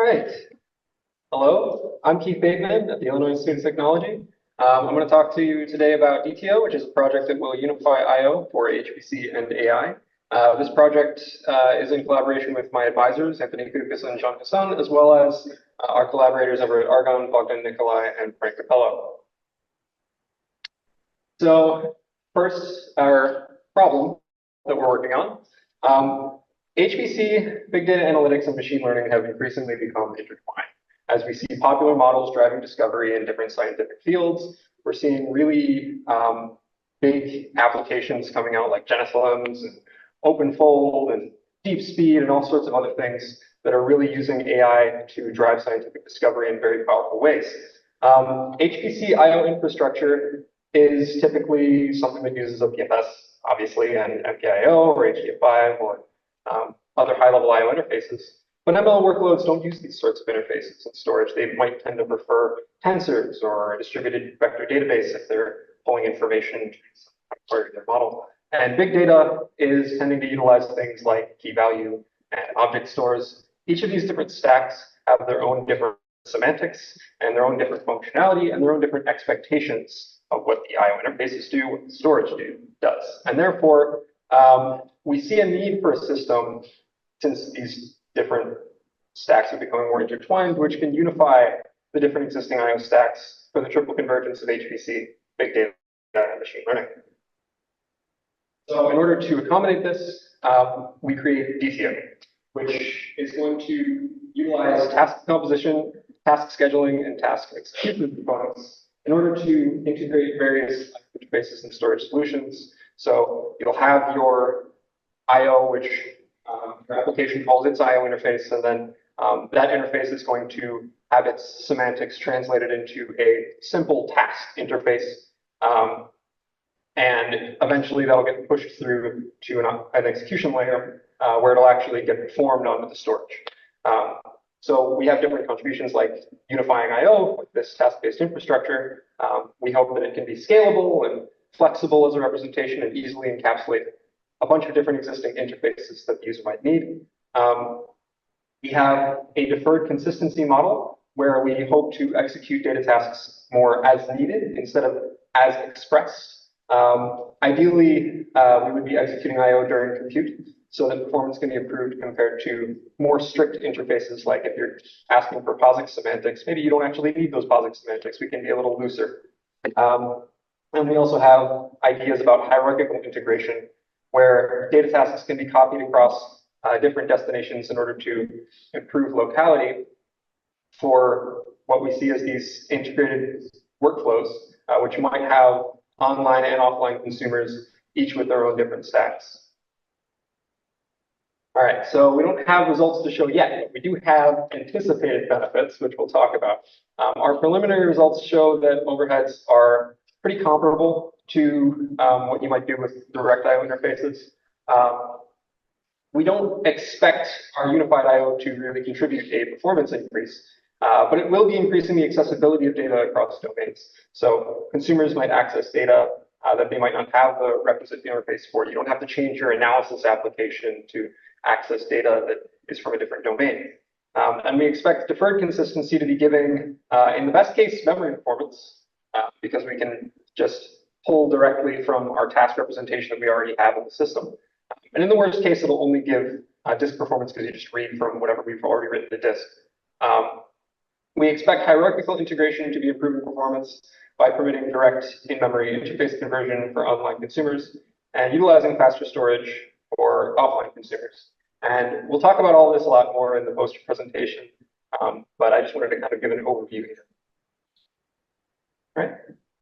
All right. Hello, I'm Keith Bateman at the Illinois Institute of Technology. I'm going to talk to you today about DTIO, which is a project that will unify I/O for HPC and AI. This project is in collaboration with my advisors, Anthony Koukas and Jean Casson, as well as our collaborators over at Argonne, Bogdan Nikolai, and Frank Capello. So first, our problem that we're working on. HPC, big data analytics, and machine learning have increasingly become intertwined. As we see popular models driving discovery in different scientific fields, we're seeing really big applications coming out like GenSLMs and OpenFold and deep speed and all sorts of other things that are really using AI to drive scientific discovery in very powerful ways. HPC I/O infrastructure is typically something that uses a PFS, obviously, and MPI-IO or HUG24 or other high-level I/O interfaces. But ML workloads don't use these sorts of interfaces in storage. They might tend to prefer tensors or a distributed vector database if they're pulling information to their model. And big data is tending to utilize things like key value and object stores. Each of these different stacks have their own different semantics and their own different functionality and their own different expectations of what the I/O interfaces do, what the storage does. And therefore, we see a need for a system, since these different stacks are becoming more intertwined, which can unify the different existing I/O stacks for the triple convergence of HPC, big data, and machine learning. So in order to accommodate this, we create DTIO, which is going to utilize task composition, task scheduling, and task execution components in order to integrate various interfaces and storage solutions. So you'll have your I/O, which your application calls its I/O interface, and then that interface is going to have its semantics translated into a simple task interface. And eventually that'll get pushed through to an execution layer where it'll actually get performed onto the storage. So we have different contributions like unifying I/O with this task-based infrastructure. We hope that it can be scalable and flexible as a representation and easily encapsulate a bunch of different existing interfaces that the user might need. We have a deferred consistency model where we hope to execute data tasks more as needed instead of as expressed. Ideally, we would be executing I/O during compute so that performance can be improved compared to more strict interfaces, like if you're asking for POSIX semantics, maybe you don't actually need those POSIX semantics. We can be a little looser. And we also have ideas about hierarchical integration, where data tasks can be copied across different destinations in order to improve locality for what we see as these integrated workflows, which might have online and offline consumers, each with their own different stacks. All right, so we don't have results to show yet, but we do have anticipated benefits, which we'll talk about. Our preliminary results show that overheads are pretty comparable to what you might do with direct I/O interfaces. We don't expect our unified I/O to really contribute a performance increase, but it will be increasing the accessibility of data across domains. So consumers might access data that they might not have the requisite interface for. You don't have to change your analysis application to access data that is from a different domain. And we expect deferred consistency to be giving, in the best case, memory performance, because we can just pull directly from our task representation that we already have in the system. And in the worst case, it'll only give disk performance because you just read from whatever we've already written to disk. We expect hierarchical integration to be improving performance by permitting direct in-memory interface conversion for online consumers and utilizing faster storage for offline consumers. And we'll talk about all this a lot more in the poster presentation, but I just wanted to kind of give an overview here. All right.